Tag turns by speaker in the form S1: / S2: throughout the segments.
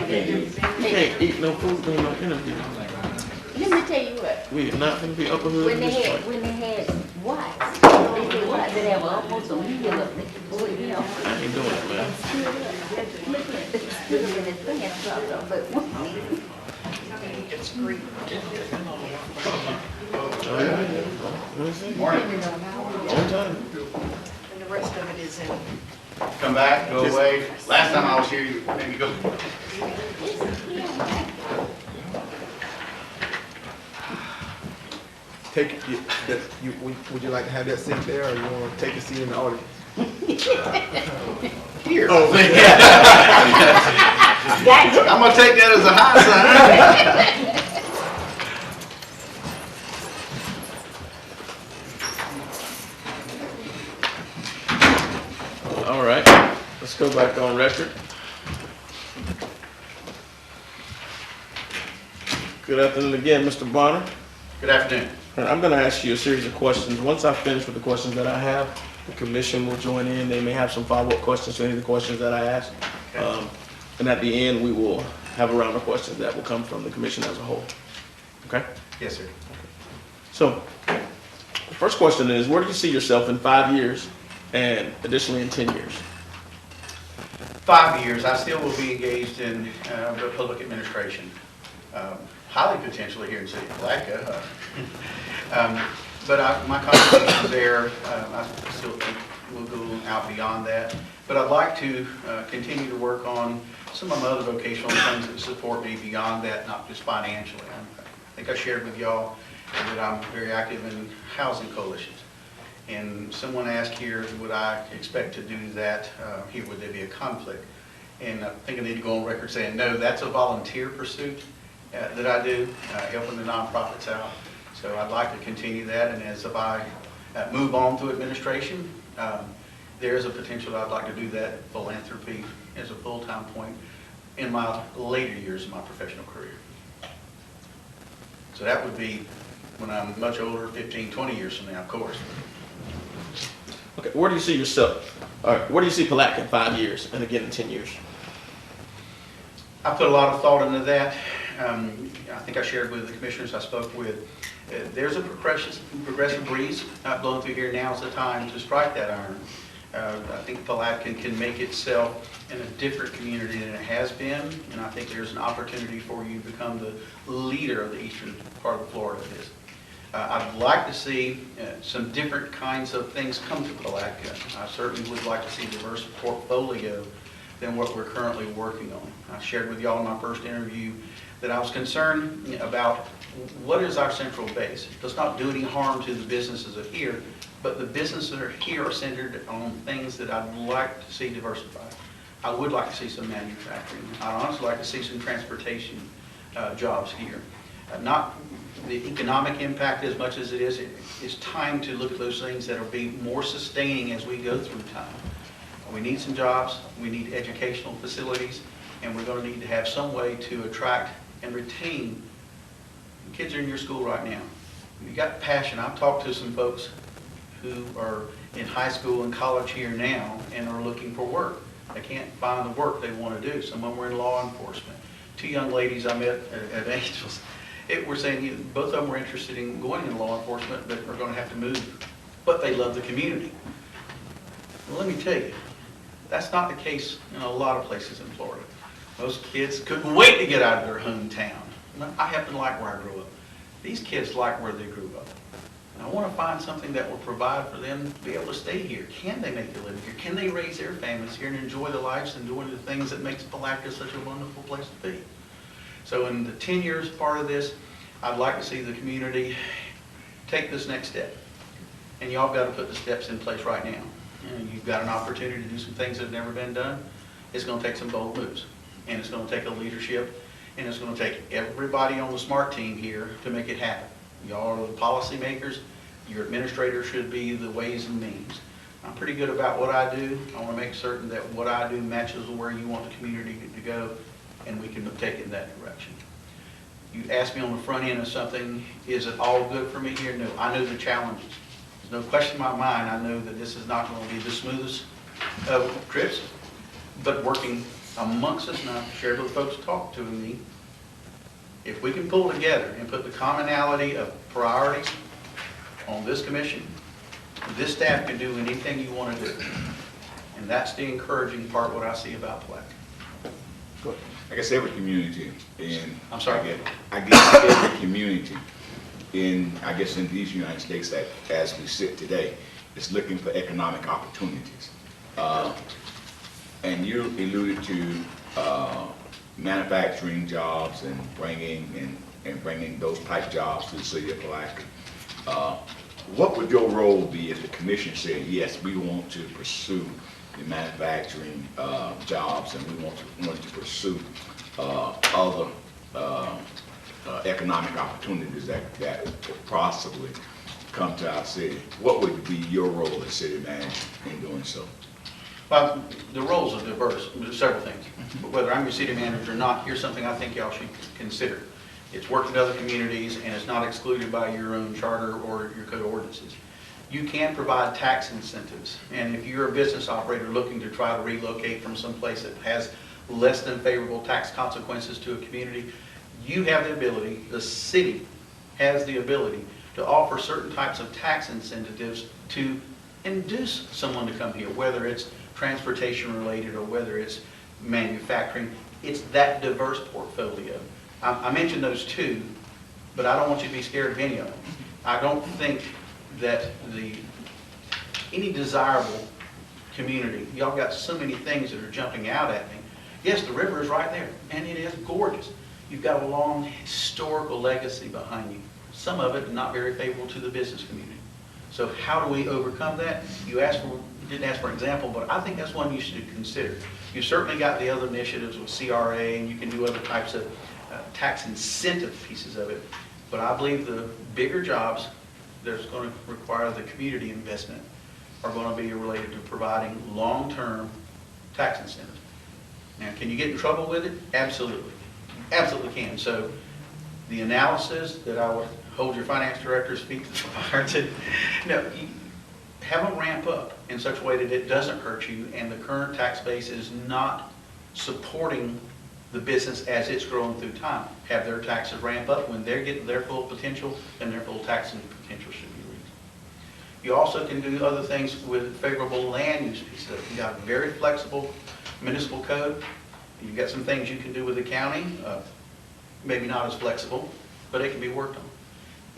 S1: can't eat no food during no interview.
S2: Let me tell you what,
S1: We are not gonna be upper hood
S2: when
S1: in
S2: they
S1: this
S2: had,
S1: joint.
S2: when they had whites, they did whites, they have almost a meal up there. Boy, you know.
S1: I ain't doing it, man.
S2: Stood up, look at it, stood up in his pants dropped off, but
S3: It's great.
S1: Oh, yeah. What is it? On time.
S3: And the rest of it is in.
S4: Come back, go away. Last time I was here, you made me go.
S5: Take, would you like to have that seat there, or you want to take a seat in the audience?
S4: Here.
S5: Oh,
S2: gotcha.
S4: I'm gonna take that as a high sign.
S1: All right, let's go back on record. Good afternoon again, Mr. Bonner.
S4: Good afternoon.
S1: I'm going to ask you a series of questions. Once I finish with the questions that I have, the commission will join in. They may have some follow-up questions to any of the questions that I ask.
S4: Okay.
S1: And at the end, we will have a round of questions that will come from the commission as a whole. Okay?
S4: Yes, sir.
S1: So, the first question is, where do you see yourself in 5 years and additionally in 10 years?
S4: 5 years, I still will be engaged in the public administration. Highly potentially here in the city of Palatka. But my contributions there, I still think will go out beyond that. But I'd like to continue to work on some of my other vocational things that support me beyond that, not just financially. I think I shared with y'all that I'm very active in housing coalitions. And someone asked here, would I expect to do that here? Would there be a conflict? And I think I need to go on record saying, no, that's a volunteer pursuit that I do, helping the nonprofits out. So I'd like to continue that, and as if I move on to administration, there is a potential that I'd like to do that philanthropy as a full-time point in my later years of my professional career. So that would be when I'm much older, 15, 20 years from now, of course.
S1: Okay, where do you see yourself, or where do you see Palatka in 5 years and again in 10 years?
S4: I put a lot of thought into that. I think I shared with the commissioners I spoke with. There's a progressive breeze blowing through here. Now's the time to strike that iron. I think Palatka can make itself in a different community than it has been, and I think there's an opportunity for you to become the leader of the eastern part of Florida. I'd like to see some different kinds of things come to Palatka. I certainly would like to see a diverse portfolio than what we're currently working on. I shared with y'all in my first interview that I was concerned about what is our central base. Let's not do any harm to the businesses of here, but the businesses that are here are centered on things that I'd like to see diversified. I would like to see some manufacturing. I'd honestly like to see some transportation jobs here. Not the economic impact as much as it is. It's time to look at those things that will be more sustaining as we go through time. We need some jobs, we need educational facilities, and we're going to need to have some way to attract and retain. Kids are in your school right now. You got passion. I've talked to some folks who are in high school and college here now and are looking for work. They can't find the work they want to do. Some of them were in law enforcement. 2 young ladies I met at Angels, were saying both of them were interested in going into law enforcement, but are going to have to move. But they love the community. Well, let me tell you, that's not the case in a lot of places in Florida. Most kids couldn't wait to get out of their hometown. I happen to like where I grew up. These kids like where they grew up. And I want to find something that will provide for them to be able to stay here. Can they make a living here? Can they raise their families here and enjoy the lives and enjoy the things that makes Palatka such a wonderful place to be? So in the 10 years part of this, I'd like to see the community take this next step. And y'all got to put the steps in place right now. And you've got an opportunity to do some things that have never been done. It's going to take some bold moves. And it's going to take a leadership. And it's going to take everybody on the SMART team here to make it happen. Y'all are the policymakers. Your administrators should be the ways and means. I'm pretty good about what I do. I want to make certain that what I do matches where you want the community to go, and we can take it in that direction. You asked me on the front end of something, is it all good for me here? No, I know the challenges. There's no question in my mind. I know that this is not going to be the smoothest of trips, but working amongst us, and I've shared with folks talking to me, if we can pull together and put the commonality of priorities on this commission, this staff can do anything you want to do. And that's the encouraging part, what I see about Pulaski.
S6: I guess every community in.
S4: I'm sorry?
S6: I guess every community in, I guess in these United States that, as we sit today, is looking for economic opportunities. And you alluded to manufacturing jobs and bringing those type jobs to the city of Pulaski. What would your role be if the commission said, yes, we want to pursue the manufacturing jobs and we want to pursue other economic opportunities that could possibly come to our city? What would be your role as city manager in doing so?
S4: Well, the roles are diverse. There's several things. But whether I'm your city manager or not, here's something I think y'all should consider. It's worked in other communities, and it's not excluded by your own charter or your code of ordinances. You can provide tax incentives, and if you're a business operator looking to try to relocate from some place that has less than favorable tax consequences to a community, you have the ability, the city has the ability to offer certain types of tax incentives to induce someone to come here, whether it's transportation related or whether it's manufacturing. It's that diverse portfolio. I mentioned those two, but I don't want you to be scared of any of them. I don't think that any desirable community, y'all got so many things that are jumping out at me. Yes, the river is right there, and it is gorgeous. You've got a long historical legacy behind you. Some of it not very favorable to the business community. So how do we overcome that? You didn't ask for an example, but I think that's one you should consider. You've certainly got the other initiatives with CRA, and you can do other types of tax incentive pieces of it. But I believe the bigger jobs that's going to require the community investment are going to be related to providing long-term tax incentives. Now, can you get in trouble with it? Absolutely. Absolutely can. So the analysis that I would hold your finance director's feet to the fire to, have them ramp up in such a way that it doesn't hurt you and the current tax base is not supporting the business as it's growing through time. Have their taxes ramp up when they're getting their full potential, and their full taxing potential should be reached. You also can do other things with favorable land use pieces. You've got a very flexible municipal code. You've got some things you can do with the county, maybe not as flexible, but it can be worked on.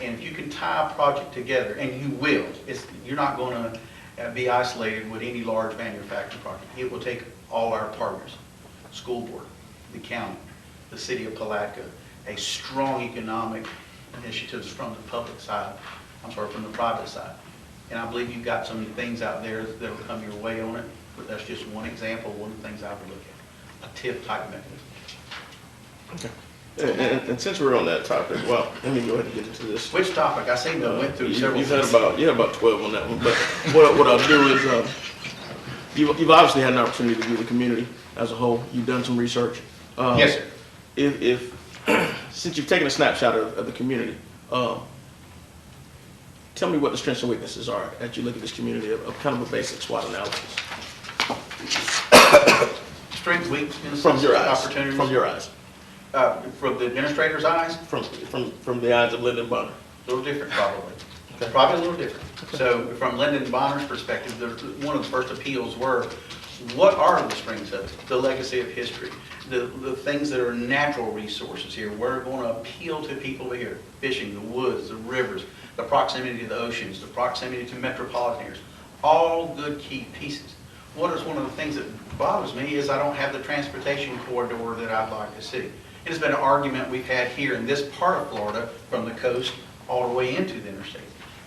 S4: And if you can tie a project together, and you will, you're not going to be isolated with any large manufacturing project. It will take all our partners, school board, the county, the city of Palatka, a strong economic initiatives from the public side, from the private side. And I believe you've got some things out there that will come your way on it, but that's just one example, one of the things I would look at, a TIF type mechanism.
S1: Okay. And since we're on that topic, well, let me go ahead and get into this.
S4: Which topic? I seem to have went through several.
S1: You've had about 12 on that one. But what I'll do is, you've obviously had an opportunity to view the community as a whole. You've done some research.
S4: Yes, sir.
S1: If since you've taken a snapshot of the community, tell me what the strengths and weaknesses are as you look at this community of kind of a basic SWOT analysis.
S4: Strengths, weaknesses,
S1: From your eyes.
S4: opportunities.
S1: From your eyes.
S4: From the administrator's eyes,
S1: From the eyes of Lyndon Bonner.
S4: a little different probably.
S1: Okay.
S4: Probably a little different. So from Lyndon Bonner's perspective, one of the first appeals were, what are the strengths of it? The legacy of history, the things that are natural resources here. We're going to appeal to people here. Fishing, the woods, the rivers, the proximity to the oceans, the proximity to metropolitan areas. All good key pieces. What is one of the things that bothers me is I don't have the transportation corridor that I'd like to see. It's been an argument we've had here in this part of Florida from the coast all the way into the interstate.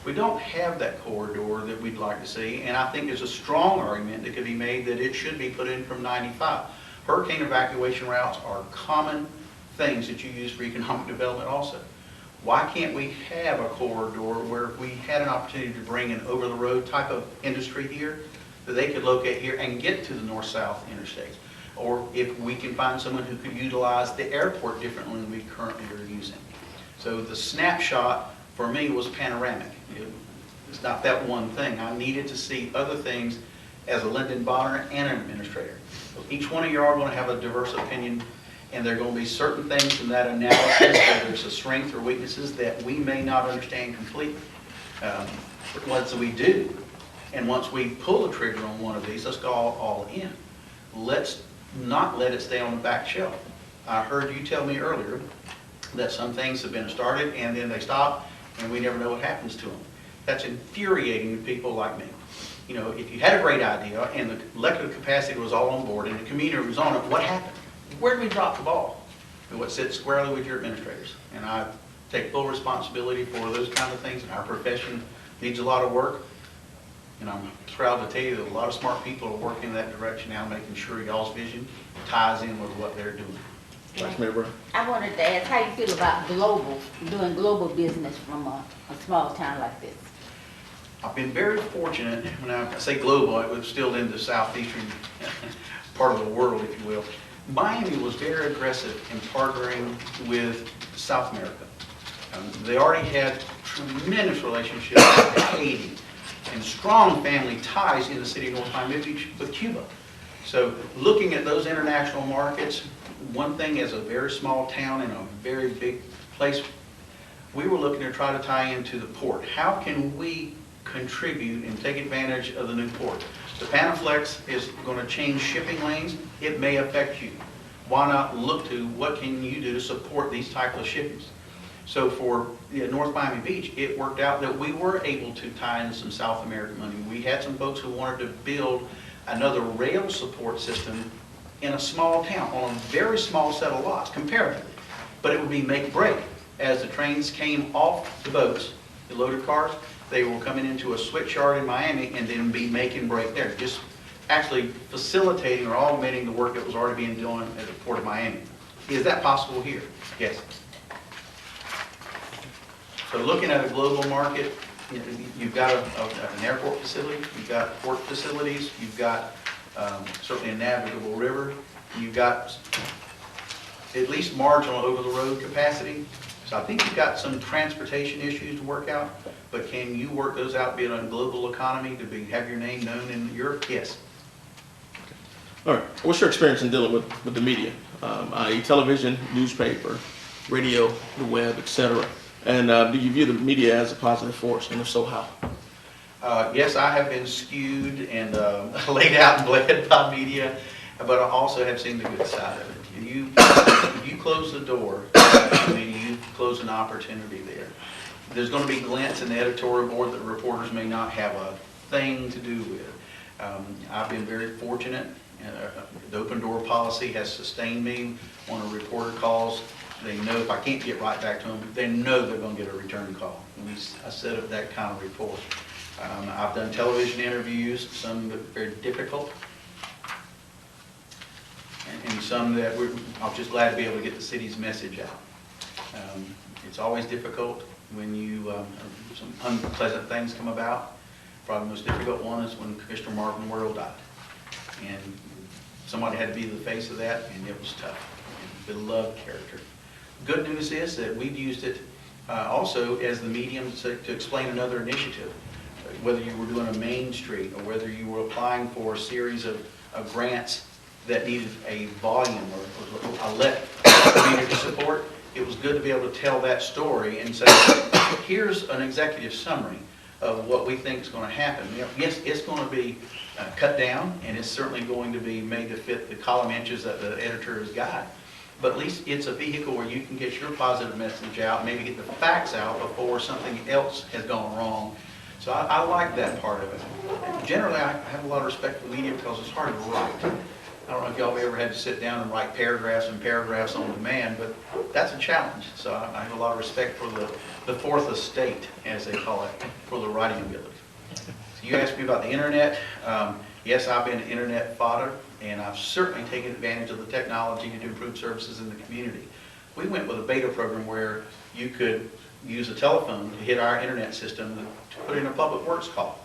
S4: We don't have that corridor that we'd like to see, and I think there's a strong argument that could be made that it should be put in from 95. Hurricane evacuation routes are common things that you use for economic development also. Why can't we have a corridor where if we had an opportunity to bring an over-the-road type of industry here, that they could locate here and get to the north-south interstates? Or if we can find someone who could utilize the airport differently than we currently are using. So the snapshot for me was panoramic. It's not that one thing. I needed to see other things as a Linden Bonner and an administrator. So each one of you are going to have a diverse opinion, and there are going to be certain things in that analysis, whether it's a strength or weaknesses, that we may not understand completely. Once we do, and once we pull the trigger on one of these, let's go all in. Let's not let it stay on the back shelf. I heard you tell me earlier that some things have been started and then they stop, and we never know what happens to them. That's infuriating to people like me. You know, if you had a great idea and the elected capacity was all on board and the community was on it, what happened? Where did we drop the ball? What sits squarely with your administrators. And I take full responsibility for those kind of things. Our profession needs a lot of work. And I'm proud to tell you that a lot of smart people are working in that direction now, making sure y'all's vision ties in with what they're doing.
S1: Vice Mayor Brown.
S2: I wanted to ask how you feel about doing global business from a small town like this.
S4: I've been very fortunate, when I say global, it was still in the southeastern part of the world, if you will. Miami was very aggressive in partnering with South America. They already had tremendous relationships with Haiti and strong family ties in the city of North Miami Beach with Cuba. So looking at those international markets, one thing as a very small town in a very big place, we were looking to try to tie into the port. How can we contribute and take advantage of the new port? The Panaflex is going to change shipping lanes. It may affect you. Why not look to what can you do to support these types of shippings? So for North Miami Beach, it worked out that we were able to tie in some South American money. We had some folks who wanted to build another rail support system in a small town on a very small set of lots, comparatively. But it would be make break. As the trains came off the boats, the loaded cars, they were coming into a switch yard in Miami and then be making break there, just actually facilitating or augmenting the work that was already being done at the Port of Miami. Is that possible here? Yes. So looking at a global market, you've got an airport facility, you've got port facilities, you've got certainly a navigable river, you've got at least marginal over-the-road capacity. So I think you've got some transportation issues to work out, but can you work those out, be it on a global economy, to have your name known in Europe? Yes.
S1: All right. What's your experience in dealing with the media, i.e. television, newspaper, radio, the web, etc.? And do you view the media as a positive force, and if so, how?
S4: Yes, I have been skewed and laid out and bled by media, but I also have seen the good side of it. If you close the door, you close an opportunity there. There's going to be glints in the editorial board that reporters may not have a thing to do with. I've been very fortunate. The open door policy has sustained me on a reporter calls. They know if I can't get right back to them, they know they're going to get a return call. And I set up that kind of report. I've done television interviews, some that are very difficult, and some that I'm just glad to be able to get the city's message out. It's always difficult when some unpleasant things come about. Probably the most difficult one is when Commissioner Marvin Worrell died. And somebody had to be the face of that, and it was tough. And beloved character. Good news is that we've used it also as the medium to explain another initiative. Whether you were doing a Main Street or whether you were applying for a series of grants that needed a volume or a community support, it was good to be able to tell that story and say, here's an executive summary of what we think is going to happen. Yes, it's going to be cut down, and it's certainly going to be made to fit the column inches that the editor has got. But at least it's a vehicle where you can get your positive message out, maybe get the facts out before something else has gone wrong. So I like that part of it. And generally, I have a lot of respect for the media because it's hard to write. I don't know if y'all ever had to sit down and write paragraphs and paragraphs on demand, but that's a challenge. So I have a lot of respect for the fourth estate, as they call it, for the writing ability. So you asked me about the internet. Yes, I've been an internet fodder, and I've certainly taken advantage of the technology to improve services in the community. We went with a beta program where you could use a telephone to hit our internet system to put in a public works call.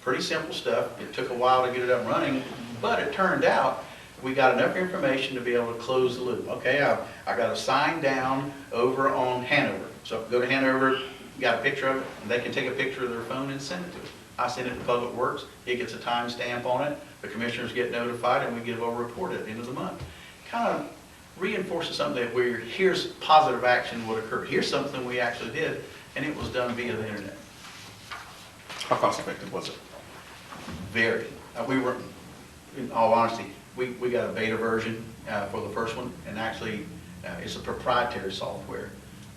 S4: Pretty simple stuff. It took a while to get it up and running, but it turned out we got enough information to be able to close the loop. Okay, I got a sign down over on Hanover. So if I go to Hanover, got a picture of it, and they can take a picture of their phone and send it to us. I send it to Public Works, it gets a timestamp on it, the commissioners get notified, and we give a report at the end of the month. Kind of reinforces something that here's positive action would occur. Here's something we actually did, and it was done via the internet.
S1: How cost effective was it?
S4: Very. We were, in all honesty, we got a beta version for the first one, and actually it's a proprietary software.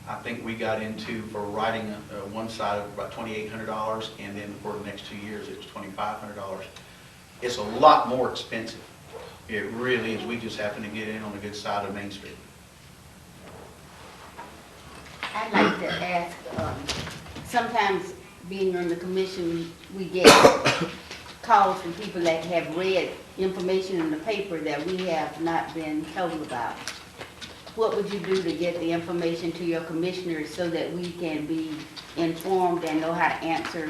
S4: I think we got into, for writing one side, of about $2,800, and then for the next 2 years, it was $2,500. It's a lot more expensive. It really is. We just happen to get in on the good side of Main Street.
S2: I'd like to ask, sometimes being on the commission, we get calls from people that have read information in the paper that we have not been told about. What would you do to get the information to your commissioners so that we can be informed and know how to answer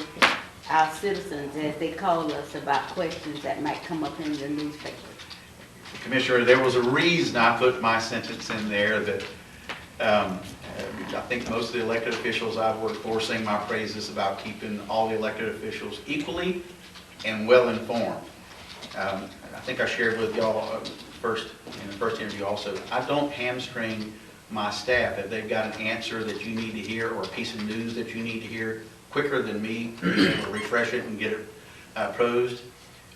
S2: our citizens as they call us about questions that might come up in the newspaper?
S4: Commissioner, there was a reason I put my sentence in there that I think most of the elected officials I've worked for sing my praises about keeping all the elected officials equally and well-informed. I think I shared with y'all in the first interview also, I don't hamstring my staff. If they've got an answer that you need to hear or a piece of news that you need to hear quicker than me, being able to refresh it and get it prosed,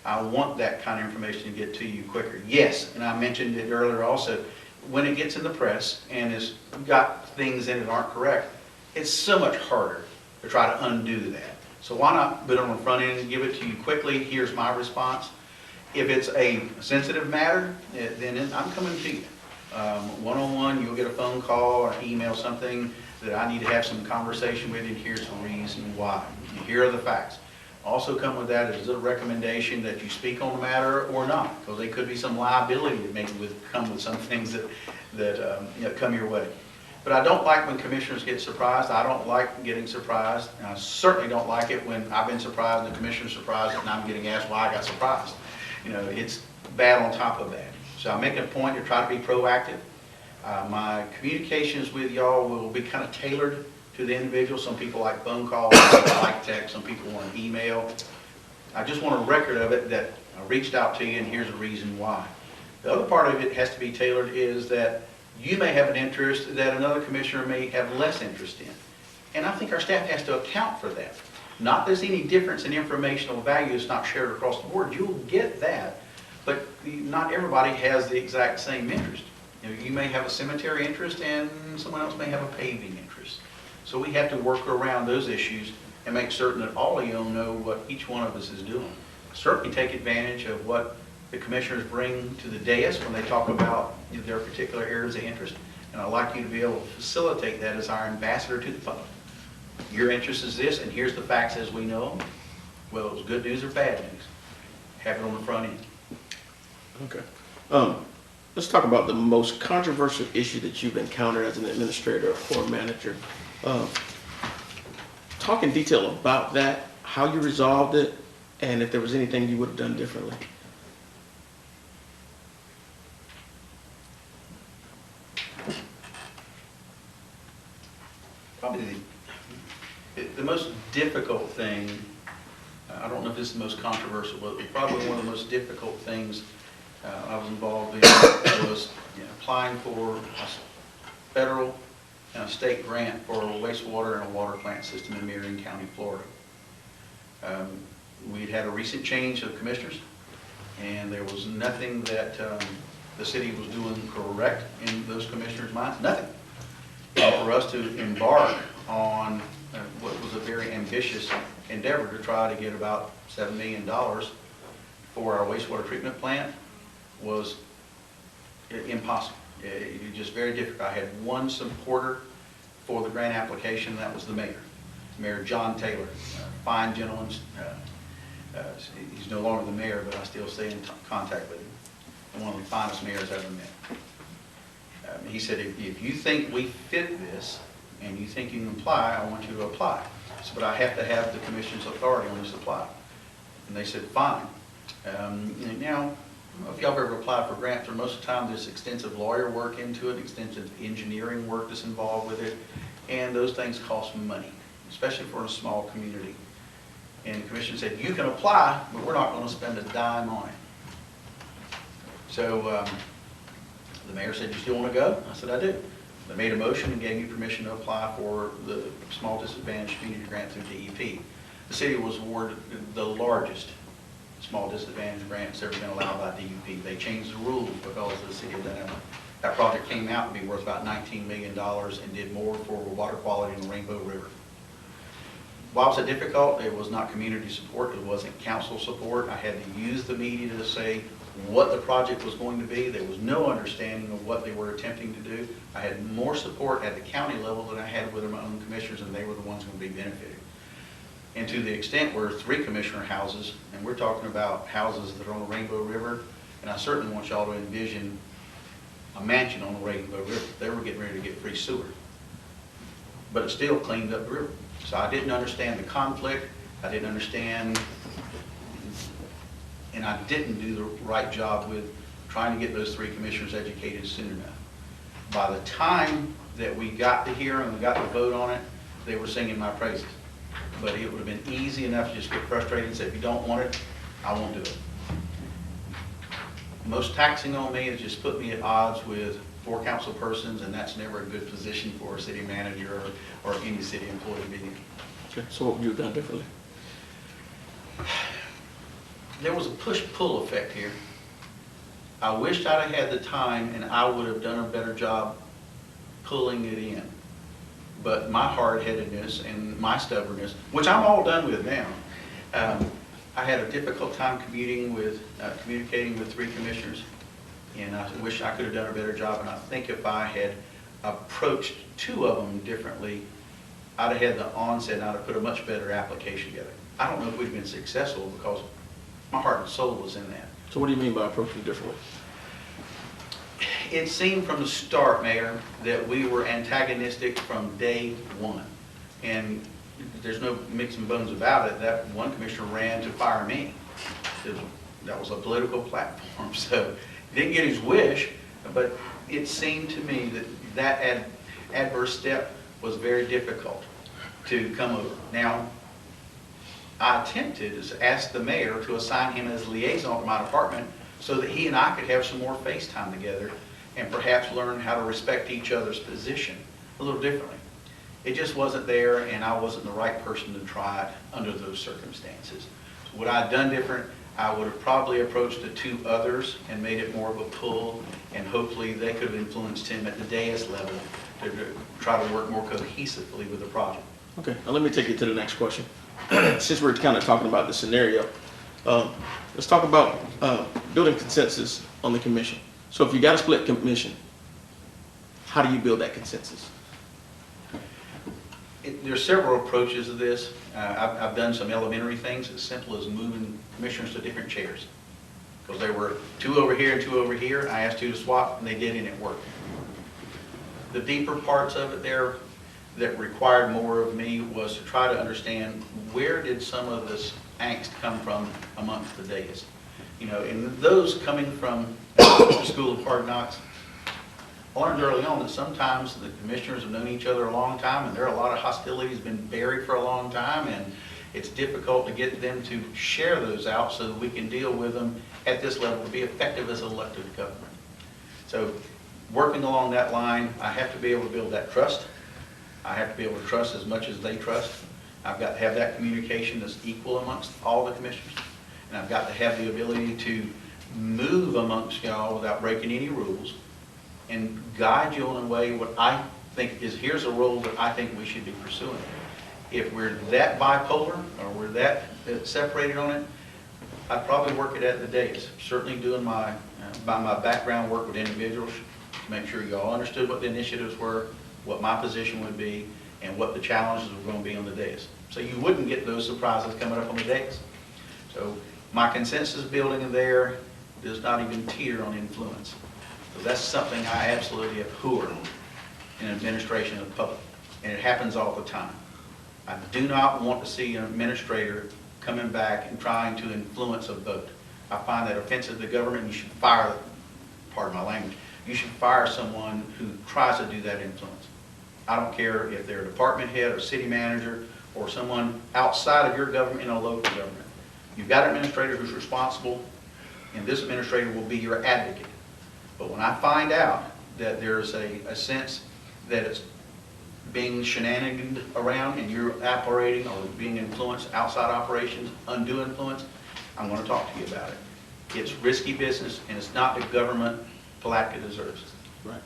S4: I want that kind of information to get to you quicker. Yes, and I mentioned it earlier also, when it gets in the press and has got things in it that aren't correct, it's so much harder to try to undo that. So why not put it on the front end and give it to you quickly? Here's my response. If it's a sensitive matter, then I'm coming to you. One-on-one, you'll get a phone call or email, something that I need to have some conversation with you, and here's the reason why. Here are the facts. Also come with that is a recommendation that you speak on the matter or not, because there could be some liability that maybe would come with some things that come your way. But I don't like when commissioners get surprised. I don't like getting surprised. And I certainly don't like it when I've been surprised and the commissioner's surprised and I'm getting asked why I got surprised. You know, it's bad on top of that. So I make a point to try to be proactive. My communications with y'all will be kind of tailored to the individual. Some people like phone calls, some people like text, some people want an email. I just want a record of it that I reached out to you and here's the reason why. The other part of it has to be tailored is that you may have an interest that another commissioner may have less interest in. And I think our staff has to account for that. Not there's any difference in informational value that's not shared across the board. You'll get that, but not everybody has the exact same interest. You know, you may have a cemetery interest and someone else may have a paving interest. So we have to work around those issues and make certain that all of you know what each one of us is doing. Certainly take advantage of what the commissioners bring to the dais when they talk about their particular areas of interest. And I'd like you to be able to facilitate that as our ambassador to the public. Your interest is this, and here's the facts as we know them. Well, it was good news or bad news. Have it on the front end.
S1: Okay. Let's talk about the most controversial issue that you've encountered as an administrator or manager. Talk in detail about that, how you resolved it, and if there was anything you would have done differently.
S4: Probably the most difficult thing, I don't know if this is the most controversial, but probably one of the most difficult things I was involved in was applying for a federal and a state grant for a wastewater and a water plant system in Marion County, Florida. We'd had a recent change of commissioners, and there was nothing that the city was doing correct in those commissioners' minds, nothing. For us to embark on what was a very ambitious endeavor to try to get about $7 million for our wastewater treatment plant was impossible. It was just very difficult. I had one supporter for the grant application, and that was the mayor, Mayor John Taylor, fine gentleman. He's no longer the mayor, but I still stay in contact with him. One of the finest mayors I've ever met. He said, if you think we fit this and you think you can apply, I want you to apply. I said, but I have to have the commission's authority on this apply. And they said, fine. Now, I don't know if y'all have ever applied for grants, or most of the time there's extensive lawyer work into it, extensive engineering work that's involved with it, and those things cost money, especially for a small community. And the commission said, you can apply, but we're not gonna spend a dime on it. So, the mayor said, you still wanna go? I said, I do. They made a motion and gave me permission to apply for the small disadvantaged community grant through DEP. The city was awarded the largest small disadvantaged grant that's ever been allowed by DEP. They changed the rules because of the city of Daytona. That project came out to be worth about $19 million and did more for water quality in the Rainbow River. While it was difficult, it was not community support, it wasn't council support. I had to use the media to say what the project was going to be. There was no understanding of what they were attempting to do. I had more support at the county level than I had with my own commissioners, and they were the ones going to be benefited. And to the extent we're 3 commissioner houses, and we're talking about houses that are on the Rainbow River, and I certainly want y'all to envision a mansion on the Rainbow River. They were getting ready to get free sewer. But it still cleaned up the river. So I didn't understand the conflict, I didn't understand, and I didn't do the right job with trying to get those 3 commissioners educated soon enough. By the time that we got to here and we got the vote on it, they were singing my praises. But it would have been easy enough to just get frustrated and say, if you don't want it, I won't do it. Most taxing on me is just put me at odds with 4 council persons, and that's never a good position for a city manager or any city employee to be in.
S1: Okay, so what would you have done differently?
S4: There was a push-pull effect here. I wished I'd have had the time and I would have done a better job pulling it in. But my hard-headedness and my stubbornness, which I'm all done with now, I had a difficult time communicating with 3 commissioners, and I wish I could have done a better job. And I think if I had approached 2 of them differently, I'd have had the onset and I'd have put a much better application together. I don't know if we've been successful because my heart and soul was in that.
S1: So what do you mean by approaching it differently?
S4: It seemed from the start, Mayor, that we were antagonistic from day one. And there's no mix and bones about it. That one commissioner ran to fire me. That was a political platform. So he didn't get his wish, but it seemed to me that that adverse step was very difficult to come over. Now, I attempted to ask the mayor to assign him as liaison to my department so that he and I could have some more face time together and perhaps learn how to respect each other's position a little differently. It just wasn't there, and I wasn't the right person to try it under those circumstances. So what I'd done different, I would have probably approached the 2 others and made it more of a pull, and hopefully they could have influenced him at the dais level to try to work more cohesively with the project.
S1: Okay, now let me take you to the next question. Since we're kind of talking about the scenario, let's talk about building consensus on the commission. So if you got a split commission, how do you build that consensus?
S4: There's several approaches to this. I've done some elementary things as simple as moving commissioners to different chairs. Because there were 2 over here and 2 over here. I asked 2 to swap, and they did, and it worked. The deeper parts of it there that required more of me was to try to understand where did some of this angst come from amongst the dais. You know, and those coming from the School of Hard Knocks, I learned early on that sometimes the commissioners have known each other a long time, and there are a lot of hostilities been buried for a long time, and it's difficult to get them to share those out so that we can deal with them at this level to be effective as elected government. So working along that line, I have to be able to build that trust. I have to be able to trust as much as they trust. I've got to have that communication that's equal amongst all the commissioners. And I've got to have the ability to move amongst y'all without breaking any rules and guide you in a way what I think is, here's a role that I think we should be pursuing. If we're that bipolar or we're that separated on it, I'd probably work it at the dais. Certainly doing by my background work with individuals to make sure y'all understood what the initiatives were, what my position would be, and what the challenges were going to be on the dais. So you wouldn't get those surprises coming up on the dais. So my consensus building there does not even teeter on influence. So that's something I absolutely abhor in administration of the public, and it happens all the time. I do not want to see an administrator coming back and trying to influence a vote. I find that offensive to the government, and you should fire, pardon my language, you should fire someone who tries to do that influence. I don't care if they're a department head or city manager or someone outside of your government in a local government. You've got an administrator who's responsible, and this administrator will be your advocate. But when I find out that there's a sense that it's being shenaniganed around and you're operating or being influenced outside operations, undue influence, I'm going to talk to you about it. It's risky business, and it's not the government Palatka deserves.
S1: Right.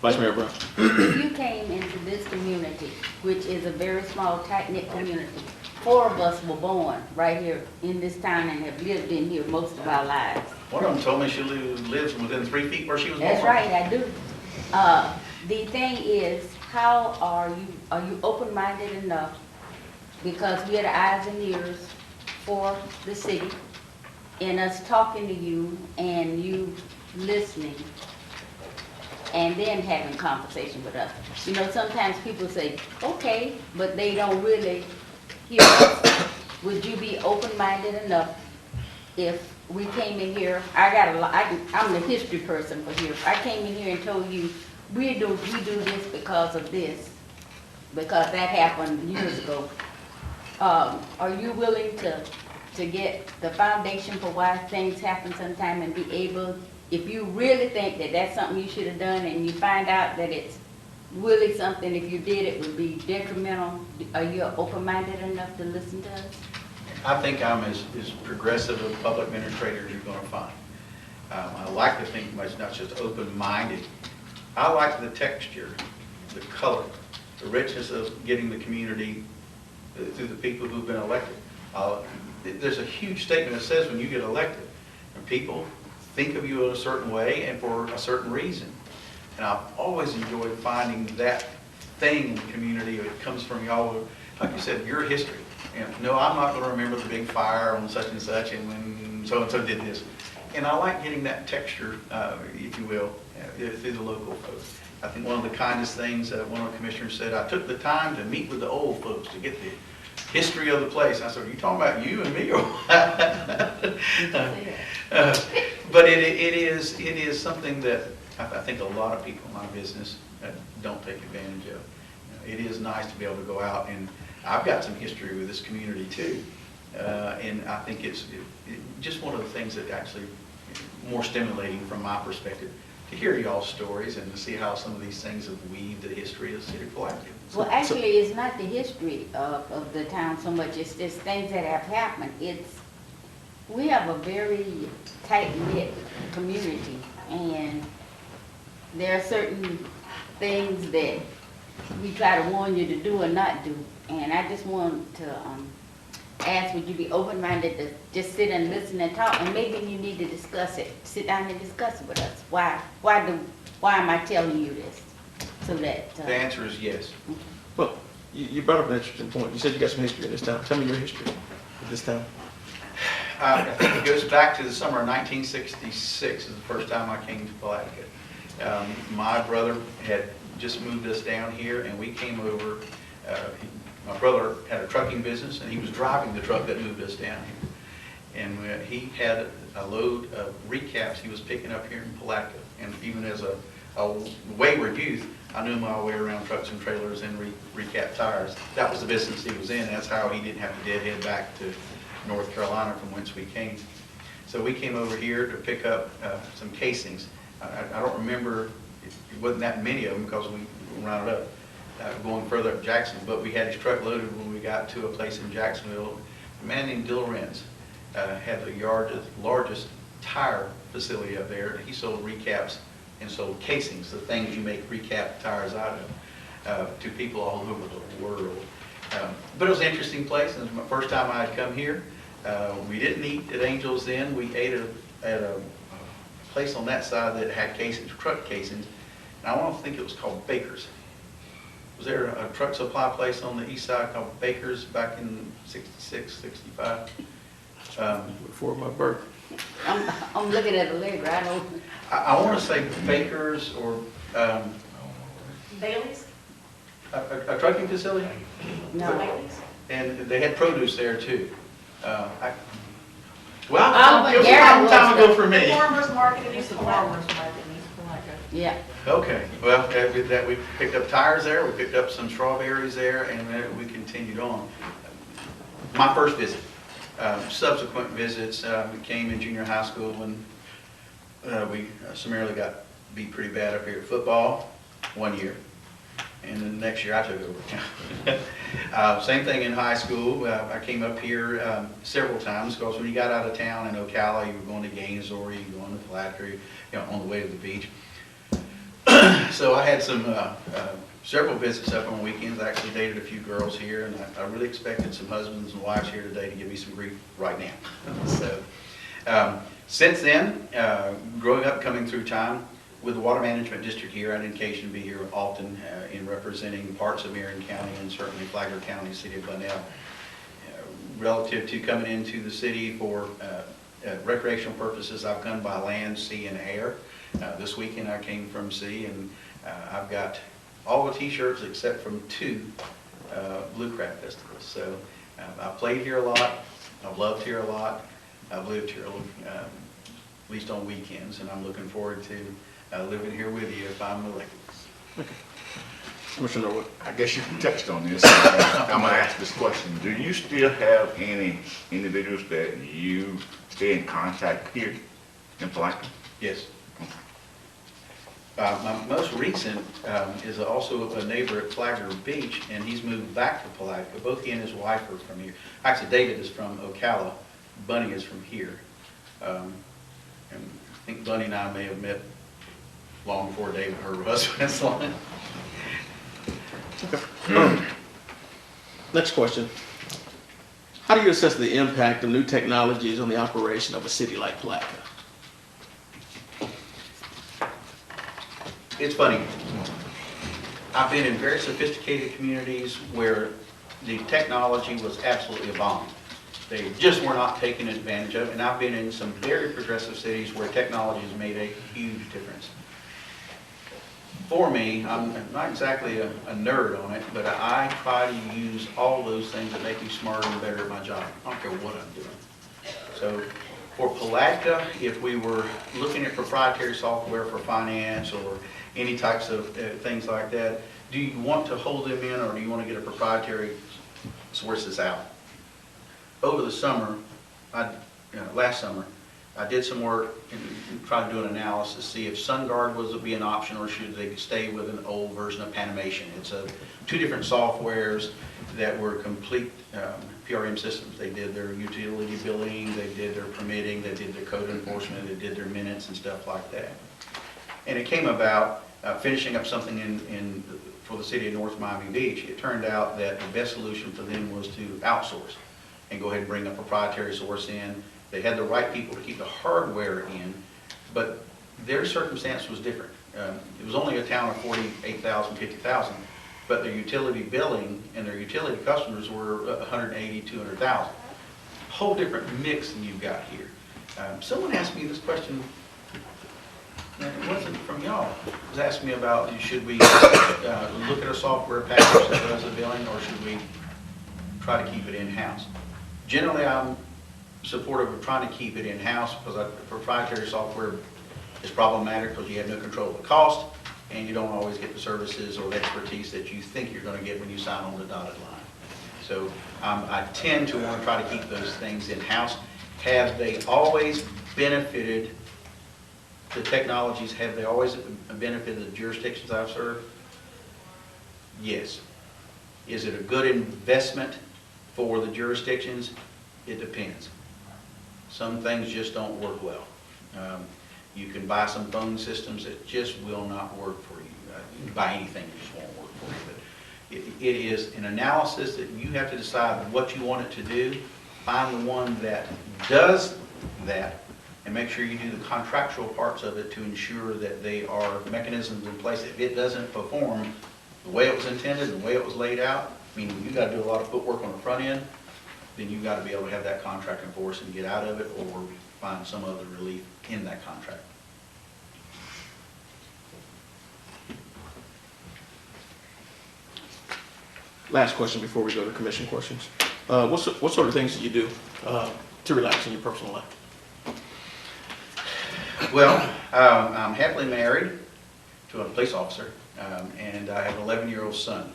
S1: Vice Mayor Brown.
S2: You came into this community, which is a very small, tight-knit community. 4 of us were born right here in this town and have lived in here most of our lives.
S4: One of them told me she lives within 3 feet where she was born.
S2: That's right, I do. The thing is, how are you open-minded enough? Because we are the eyes and ears for the city, and us talking to you and you listening, and then having conversation with us. You know, sometimes people say, okay, but they don't really hear us. Would you be open-minded enough if we came in here? I'm the history person for here. I came in here and told you, we do this because of this, because that happened years ago. Are you willing to get the foundation for why things happen sometime and be able, if you really think that that's something you should have done and you find out that it's really something, if you did it would be detrimental, are you open-minded enough to listen to us?
S4: I think I'm as progressive a public administrator as you're going to find. I like to think much, not just open-minded. I like the texture, the color, the richness of getting the community through the people who've been elected. There's a huge statement that says when you get elected, and people think of you in a certain way and for a certain reason. And I've always enjoyed finding that thing in the community that comes from y'all, like you said, your history. And no, I'm not going to remember the big fire on such and such and when so-and-so did this. And I like getting that texture, if you will, through the local folks. I think one of the kindest things one of the commissioners said, I took the time to meet with the old folks to get the history of the place. I said, are you talking about you and me? But it is something that I think a lot of people in my business don't take advantage of. It is nice to be able to go out, and I've got some history with this community too. And I think it's just one of the things that actually more stimulating from my perspective to hear y'all's stories and to see how some of these things have weaved the history of the city of Palatka.
S2: Well, actually, it's not the history of the town so much, it's just things that have happened. We have a very tight-knit community, and there are certain things that we try to warn you to do or not do. And I just want to ask, would you be open-minded to just sit and listen and talk? And maybe you need to discuss it, sit down and discuss it with us. Why am I telling you this? So that,
S4: The answer is yes.
S1: Well, you brought up an interesting point. You said you got some history in this town. Tell me your history of this town.
S4: I think it goes back to the summer of 1966 is the first time I came to Palatka. My brother had just moved us down here, and we came over. My brother had a trucking business, and he was driving the truck that moved us down here. And he had a load of recaps he was picking up here in Palatka. And even as a wayward youth, I knew my way around trucks and trailers and recap tires. That was the business he was in. That's how he didn't have to deadhead back to North Carolina from whence we came. So we came over here to pick up some casings. I don't remember, it wasn't that many of them because we rounded up going further up Jackson, but we had his truck loaded when we got to a place in Jacksonville. A man named Dill Renz had the largest tire facility up there. He sold recaps and sold casings, the things you make recap tires out of, to people all over the world. But it was an interesting place, and it was my first time I had come here. We didn't eat at Angel's then. We ate at a place on that side that had casings, truck casings, and I want to think it was called Baker's. Was there a truck supply place on the east side called Baker's back in 66, 65?
S1: Before my birth.
S2: I'm looking at the leg, right?
S4: I want to say Baker's or
S3: Bailey's?
S4: a trucking facility,
S2: No.
S3: Bailey's?
S4: and they had produce there too. Well,
S2: Oh, but
S4: it was a
S2: Gary
S4: long time
S2: was
S4: ago for me.
S3: Farmers market in
S7: It's
S3: East
S7: the
S3: Palatka.
S7: farmer's market in East Palatka.
S2: Yeah.
S4: Okay, well, we picked up tires there, we picked up some strawberries there, and then we continued on. My first visit, subsequent visits, we came in junior high school when we summarily got beat pretty bad up here at football, 1 year. And then the next year I took over. Same thing in high school. I came up here several times because when you got out of town in Ocala, you were going to Gainesville, you were going to Flattery, on the way to the beach. So I had several visits up on weekends. I actually dated a few girls here, and I really expected some husbands and wives here today to give me some grief right now. So since then, growing up, coming through time, with the Water Management District here, I had occasion to be here often in representing parts of Marion County and certainly Flagler County, City of Bunnell. Relative to coming into the city for recreational purposes, I've come by land, sea, and air. This weekend I came from sea, and I've got all the t-shirts except from 2 Blue Crab festivals. So I've played here a lot, I've loved here a lot, I've lived here at least on weekends, and I'm looking forward to living here with you if I'm elected.
S1: Commissioner Norwood.
S6: I guess you touched on this. I'm gonna ask this question. Do you still have any individuals that you stay in contact here in Palatka?
S4: Yes. My most recent is also a neighbor at Flagler Beach, and he's moved back to Palatka. Both he and his wife are from here. Actually, David is from Ocala. Bunny is from here. And I think Bunny and I may have met long before David, her husband's line.
S1: Next question. How do you assess the impact of new technologies on the operation of a city like Palatka?
S4: It's funny. I've been in very sophisticated communities where the technology was absolutely a bomb. They just were not taken advantage of, and I've been in some very progressive cities where technology has made a huge difference. For me, I'm not exactly a nerd on it, but I try to use all those things that make me smarter and better at my job. I don't care what I'm doing. So for Palatka, if we were looking at proprietary software for finance or any types of things like that, do you want to hold them in, or do you want to get a proprietary sources out? Over the summer, last summer, I did some work and tried to do an analysis, see if SunGuard was to be an option or should they stay with an old version of Panimation. It's 2 different softwares that were complete PRM systems. They did their utility billing, they did their permitting, they did their code enforcement, they did their minutes and stuff like that. And it came about finishing up something for the city of North Miami Beach. It turned out that the best solution for them was to outsource and go ahead and bring a proprietary source in. They had the right people to keep the hardware in, but their circumstance was different. It was only a town of 48,000, 50,000, but their utility billing and their utility customers were 180, 200,000. Whole different mix than you've got here. Someone asked me this question, and it wasn't from y'all. It was asking me about, should we look at a software package that does the billing, or should we try to keep it in-house? Generally, I'm supportive of trying to keep it in-house because proprietary software is problematic because you have no control of the cost and you don't always get the services or the expertise that you think you're going to get when you sign on the dotted line. So I tend to want to try to keep those things in-house. Have they always benefited the technologies? Have they always benefited the jurisdictions I've served? Yes. Is it a good investment for the jurisdictions? It depends. Some things just don't work well. You can buy some phone systems that just will not work for you. You can buy anything that just won't work for you. But it is an analysis that you have to decide what you want it to do, find the one that does that, and make sure you do the contractual parts of it to ensure that they are mechanisms in place. If it doesn't perform the way it was intended, the way it was laid out, meaning you got to do a lot of footwork on the front end, then you've got to be able to have that contract enforced and get out of it or find some other relief in that contract.
S1: Last question before we go to commission questions. What sort of things do you do to relax in your personal life?
S4: Well, I'm happily married. to a police officer, and I have an 11-year-old son.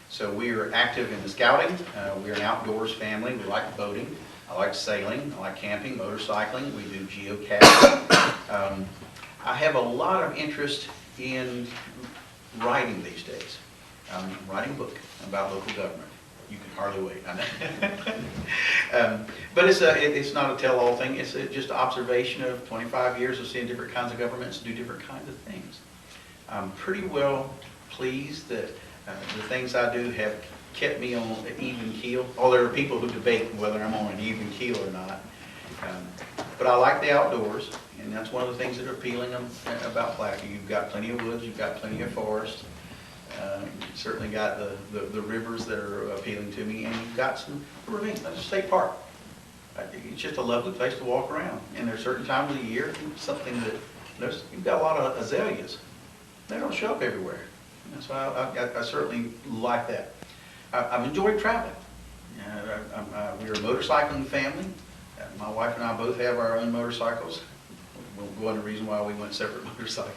S4: So we are active in the scouting. We are an outdoors family. We like boating. I like sailing. I like camping, motorcycling. We do geocaching. I have a lot of interest in writing these days. I'm writing a book about local government. You can hardly wait. I know. But it's not a tell-all thing. It's just an observation of 25 years of seeing different kinds of governments do different kinds of things. I'm pretty well pleased that the things I do have kept me on an even keel. Oh, there are people who debate whether I'm on an even keel or not. But I like the outdoors, and that's one of the things that are appealing about Plaquemine. You've got plenty of woods, you've got plenty of forest. You've certainly got the rivers that are appealing to me, and you've got some ravines. That's a state park. It's just a lovely place to walk around. And there's certain times of the year, something that you've got a lot of azaleas. They don't show up everywhere. And so I certainly like that. I've enjoyed traveling. We're a motorcycling family. My wife and I both have our own motorcycles. We'll go into the reason why we went separate motorcycles.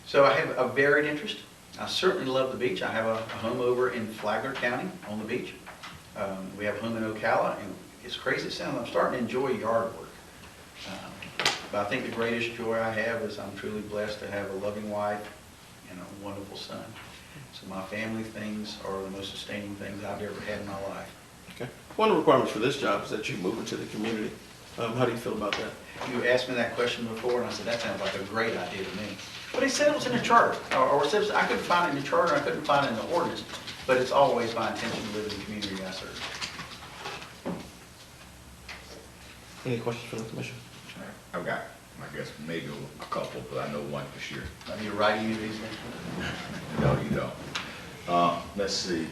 S4: So I have a varied interest. I certainly love the beach. I have a home over in Flagler County on the beach. We have a home in Ocala, and it's crazy it sounds, I'm starting to enjoy yard work. But I think the greatest joy I have is I'm truly blessed to have a loving wife and a wonderful son. So my family things are the most sustaining things I've ever had in my life.
S1: Okay. One of the requirements for this job is that you move into the community. How do you feel about that?
S4: You asked me that question before, and I said, that sounds like a great idea to me. But it said it was in the charter, or it says I couldn't find it in the charter, I couldn't find it in the ordinance, but it's always my intention to live in the community I serve.
S1: Any questions from the commission?
S6: I've got, I guess, maybe a couple, but I know one for sure.
S4: Are you writing any of these things?
S6: No, you don't. Let's see.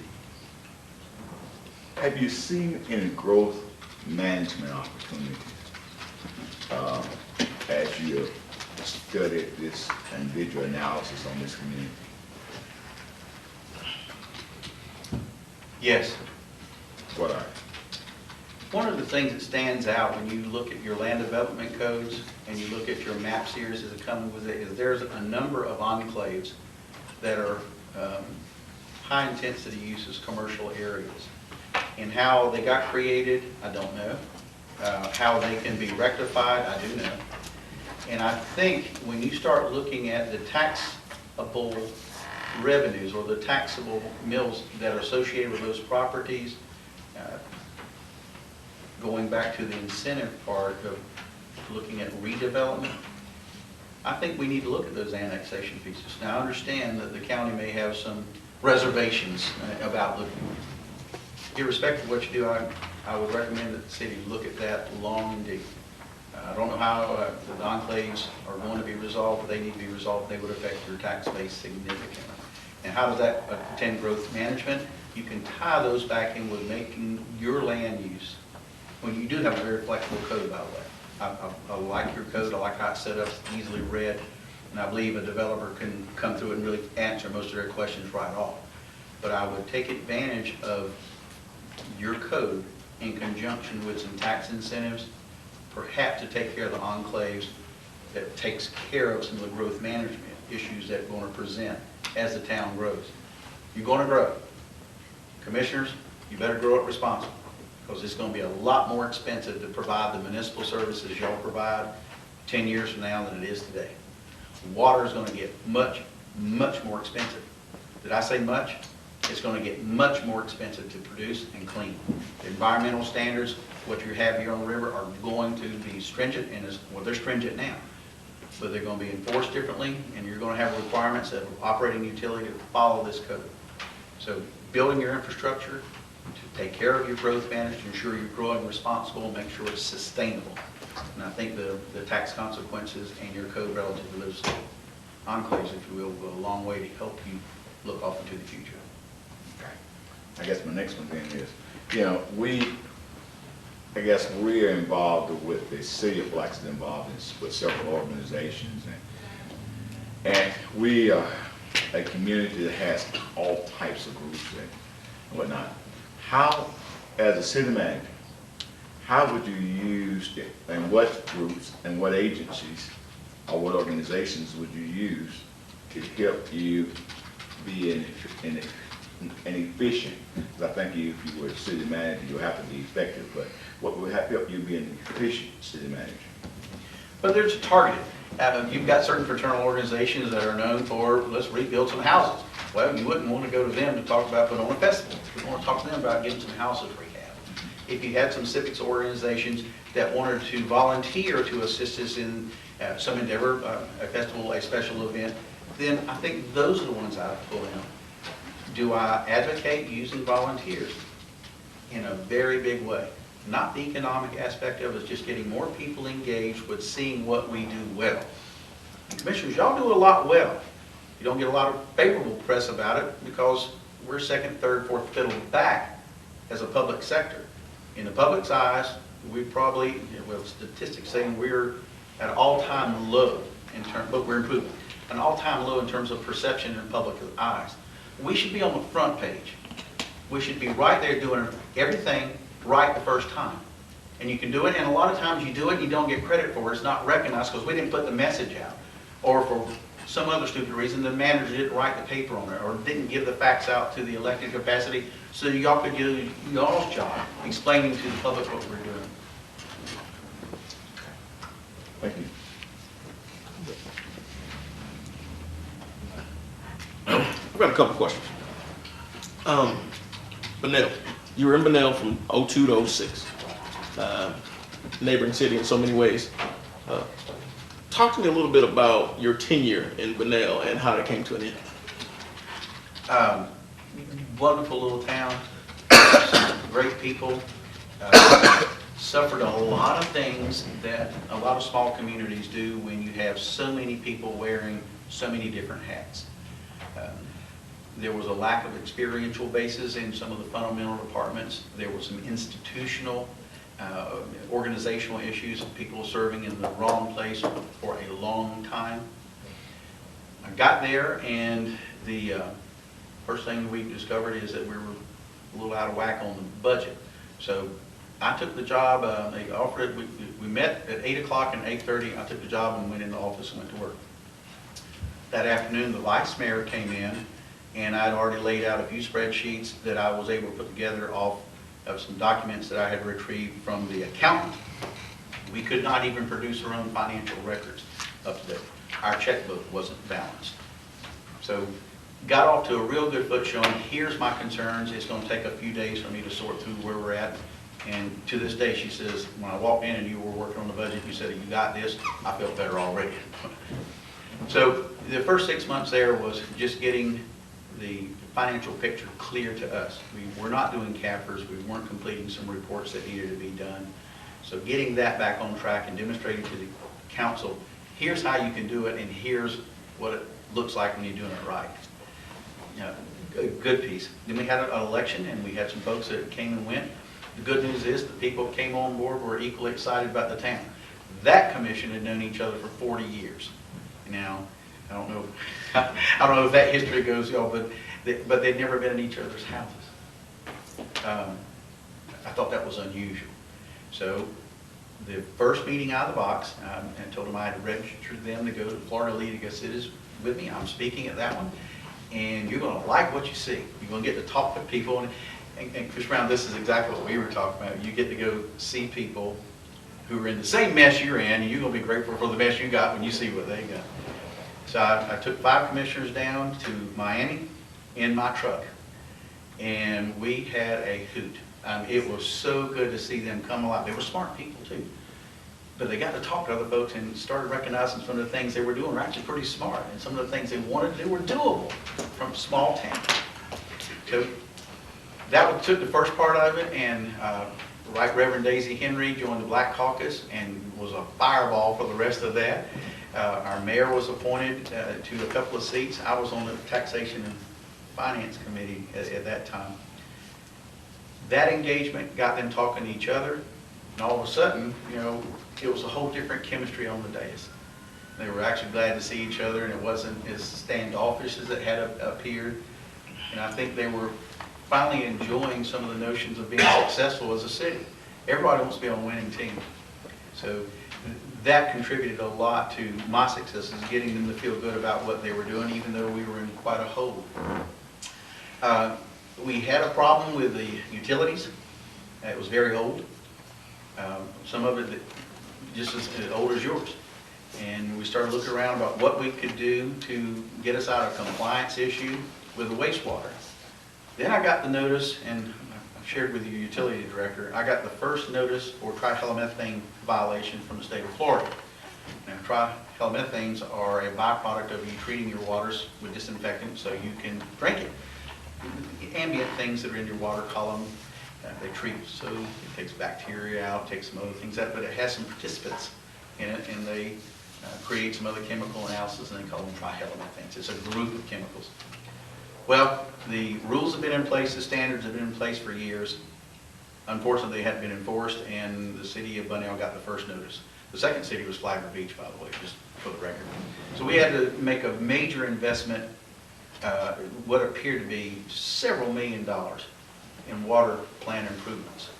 S6: Have you seen any growth management opportunities as you have studied this and did your analysis on this community?
S4: Yes.
S6: What are
S4: One of the things that stands out when you look at your land development codes and you look at your map series as it comes with it is there's a number of enclaves that are high intensity uses commercial areas. And how they got created, I don't know. How they can be rectified, I do know. And I think when you start looking at the taxable revenues or the taxable mills that are associated with those properties, going back to the incentive part of looking at redevelopment, I think we need to look at those annexation pieces. Now, I understand that the county may have some reservations about looking. Irrespective of what you do, I would recommend that the city look at that long and deep. I don't know how the enclaves are going to be resolved, but they need to be resolved. They would affect your tax base significantly. And how does that attend growth management? You can tie those back in with making your land use. When you do have a very flexible code, by the way. I like your code. I like how it's set up, easily read. And I believe a developer can come through and really answer most of their questions right off. But I would take advantage of your code in conjunction with some tax incentives, perhaps to take care of the enclaves that takes care of some of the growth management issues that are going to present as the town grows. You're going to grow. Commissioners, you better grow it responsibly, because it's going to be a lot more expensive to provide the municipal services y'all provide 10 years from now than it is today. Water is going to get much, much more expensive. Did I say much? It's going to get much more expensive to produce and clean. The environmental standards, what you have here on the river, are going to be stringent, and well, they're stringent now, but they're going to be enforced differently, and you're going to have requirements of operating utility to follow this code. So building your infrastructure to take care of your growth management, to ensure you're growing responsible, and make sure it's sustainable. And I think the tax consequences and your code relative to those enclaves, if you will go a long way to help you look off into the future.
S6: I guess my next one then is, you know, I guess we're involved with the city of Blacksburg, involved with several organizations, and we are a community that has all types of groups and whatnot. How, as a city manager, how would you use it, and what groups and what agencies or what organizations would you use to help you be an efficient? Because I think if you were a city manager, you have to be effective, but what would help you be an efficient city manager?
S4: But there's targeted. You've got certain fraternal organizations that are known for, let's rebuild some houses. Well, you wouldn't want to go to them to talk about putting on a festival. You want to talk to them about getting some houses rehab. If you had some civics organizations that wanted to volunteer to assist us in some endeavor, a festival, a special event, then I think those are the ones I would pull in. Do I advocate using volunteers? In a very big way. Not the economic aspect of it, it's just getting more people engaged with seeing what we do well. Commissioners, y'all do a lot well. You don't get a lot of favorable press about it because we're second, third, fourth fiddle back as a public sector. In the public's eyes, we probably, well, statistics saying we're at an all-time low in terms, but we're improving, an all-time low in terms of perception in public eyes. We should be on the front page. We should be right there doing everything right the first time. And you can do it, and a lot of times you do it and you don't get credit for it. It's not recognized because we didn't put the message out. Or for some other stupid reason, the manager didn't write the paper on it or didn't give the facts out to the elected capacity so y'all could do y'all's job, explaining to the public what we're doing.
S6: Thank you.
S1: I've got a couple questions. Bunnell, you were in Bunnell from 02 to 06. Neighboring city in so many ways. Talk to me a little bit about your tenure in Bunnell and how it came to an end.
S4: Wonderful little town, great people, suffered a lot of things that a lot of small communities do when you have so many people wearing so many different hats. There was a lack of experiential basis in some of the fundamental departments. There was some institutional, organizational issues of people serving in the wrong place for a long time. I got there and the first thing we discovered is that we were a little out of whack on the budget. So I took the job, they offered it, we met at 8 o'clock and 8:30, I took the job and went in the office and went to work. That afternoon, the vice mayor came in and I'd already laid out a few spreadsheets that I was able to put together off of some documents that I had retrieved from the accountant. We could not even produce our own financial records up to date. Our checkbook wasn't balanced. So got off to a real good foot showing, here's my concerns. It's going to take a few days for me to sort through where we're at. And to this day, she says, when I walked in and you were working on the budget, you said, you got this, I felt better already. So the first 6 months there was just getting the financial picture clear to us. We were not doing CAFRs, we weren't completing some reports that needed to be done. So getting that back on track and demonstrating to the council, here's how you can do it and here's what it looks like when you're doing it right. You know, a good piece. Then we had an election and we had some folks that came and went. The good news is the people that came on board were equally excited about the town. That commission had known each other for 40 years. Now, I don't know if that history goes, y'all, but they'd never been in each other's houses. I thought that was unusual. So the first meeting out of the box, I told them I had registered them to go to Florida League of Cities with me. I'm speaking at that one. And you're going to like what you see. You're going to get to talk to people. And Chris Brown, this is exactly what we were talking about. You get to go see people who are in the same mess you're in, and you're going to be grateful for the mess you got when you see what they got. So I took 5 commissioners down to Miami in my truck, and we had a hoot. It was so good to see them come alive. They were smart people too, but they got to talk to other folks and started recognizing some of the things they were doing were actually pretty smart, and some of the things they wanted to do were doable from small town. So that took the first part of it, and Right Reverend Daisy Henry joined the Black Caucus and was a fireball for the rest of that. Our mayor was appointed to a couple of seats. I was on the Taxation and Finance Committee at that time. That engagement got them talking to each other, and all of a sudden, you know, it was a whole different chemistry on the dais. They were actually glad to see each other, and it wasn't as standoffish as it had appeared. And I think they were finally enjoying some of the notions of being successful as a city. Everybody wants to be on a winning team. So that contributed a lot to my successes, getting them to feel good about what they were doing, even though we were in quite a hole. We had a problem with the utilities. It was very old. Some of it just as old as yours. And we started looking around about what we could do to get us out of compliance issue with the wastewater. Then I got the notice, and I shared with your utility director, I got the first notice for trihalomethanes violation from the state of Florida. Now, trihalomethanes are a byproduct of you treating your waters with disinfectant so you can drink it. Ambient things that are in your water column, they treat, so it takes bacteria out, takes some other things out, but it has some participants in it, and they create some other chemical analysis, and they call them trihalomethanes. It's a group of chemicals. Well, the rules have been in place, the standards have been in place for years. Unfortunately, they hadn't been enforced, and the city of Bunnell got the first notice. The second city was Flagler Beach, by the way, just for the record. So we had to make a major investment, what appeared to be several $1 million in water plant improvements.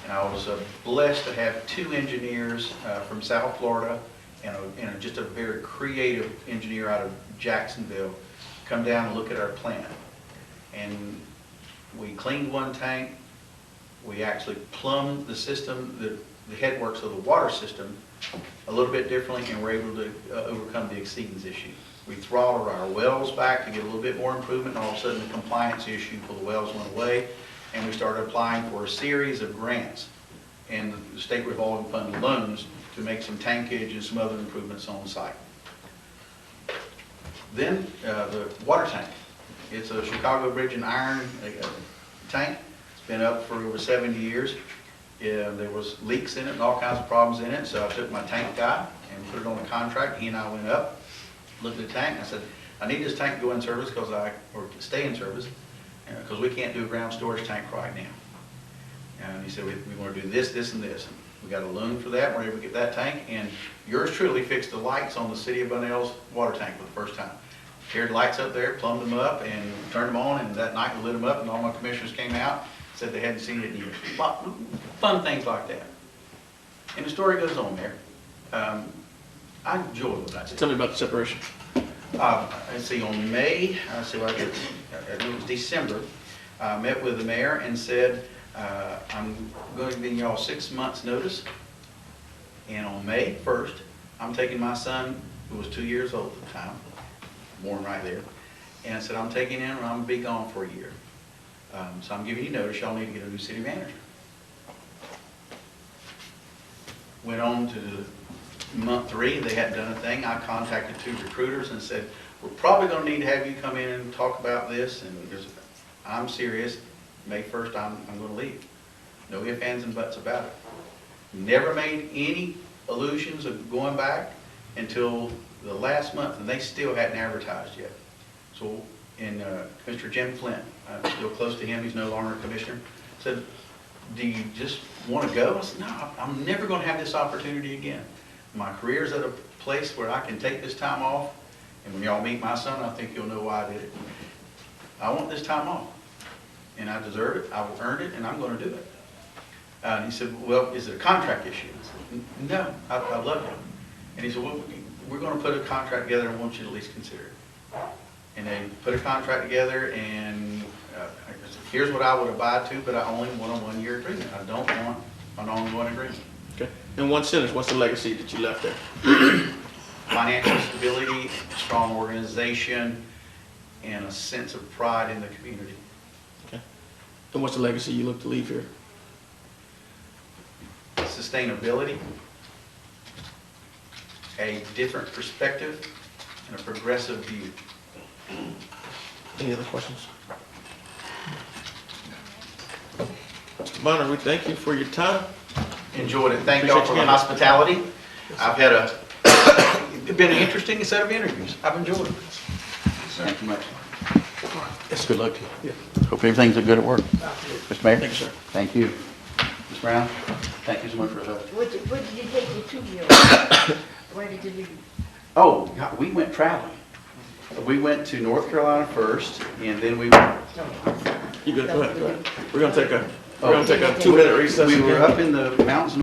S4: And I was blessed to have 2 engineers from South Florida and just a very creative engineer out of Jacksonville come down and look at our plant. And we cleaned one tank. We actually plumbed the system, the headworks of the water system a little bit differently, and we're able to overcome the exceedance issue. We throttled our wells back to get a little bit more improvement, and all of a sudden the compliance issue for the wells went away, and we started applying for a series of grants and the state revolving fund loans to make some tankage and some other improvements on site. Then the water tank. It's a Chicago Bridge and Iron tank. It's been up for over 70 years. There was leaks in it and all kinds of problems in it, so I took my tank guy and put it on a contract. He and I went up, looked at the tank, and I said, I need this tank to go in service or stay in service, because we can't do a ground storage tank right now. And he said, we want to do this, this, and this. We got a loan for that. We're able to get that tank, and yours truly fixed the lights on the city of Bunnell's water tank for the first time. Carried lights up there, plumbed them up, and turned them on, and that night we lit them up, and all my commissioners came out, said they hadn't seen it in years. Fun things like that. And the story goes on there. I enjoy what I do.
S1: Tell me about the separation.
S4: Let's see, on May, it was December, I met with the mayor and said, I'm going to give y'all 6 months notice. And on May 1st, I'm taking my son, who was 2 years old at the time, born right there, and I said, I'm taking him and I'm going to be gone for a year. So I'm giving you notice, y'all need to get a new city manager. Went on to month 3, they hadn't done a thing. I contacted 2 recruiters and said, we're probably going to need to have you come in and talk about this, and I'm serious. May 1st, I'm going to leave. No ifs, ands, and buts about it. Never made any illusions of going back until the last month, and they still hadn't advertised yet. So, Mr. Jim Flint, I'm still close to him, he's no longer a commissioner, said, do you just want to go? I said, no, I'm never going to have this opportunity again. My career's at a place where I can take this time off, and when y'all meet my son, I think you'll know why I did it. I want this time off, and I deserve it, I've earned it, and I'm going to do it. And he said, well, is it a contract issue? I said, no, I love you. And he said, well, we're going to put a contract together and I want you to at least consider it. And they put a contract together, and I said, here's what I would abide to, but I only want a 1-year agreement. I don't want an ongoing agreement.
S1: Okay. In one sentence, what's the legacy that you left there?
S4: Financial stability, strong organization, and a sense of pride in the community.
S1: Okay. And what's the legacy you look to leave here?
S4: Sustainability, a different perspective, and a progressive view.
S1: Any other questions? Mr. Bonner, we thank you for your time.
S4: Enjoyed it. Thank y'all for the hospitality. I've had it's been an interesting set of interviews. I've enjoyed it. Thank you much.
S1: Yes, good luck to you.
S4: Hope everything's good at work. Mr. Mayor?
S1: Thank you, sir.
S4: Thank you. Ms. Brown, thank you so much for the help.
S2: Where did you take your 2-year-old? Where did you leave?
S4: Oh, God, we went traveling. We went to North Carolina first, and then we went.
S1: You good? Go ahead. We're gonna take a 2-minute recess.
S4: We were
S1: again.
S4: up in the mountains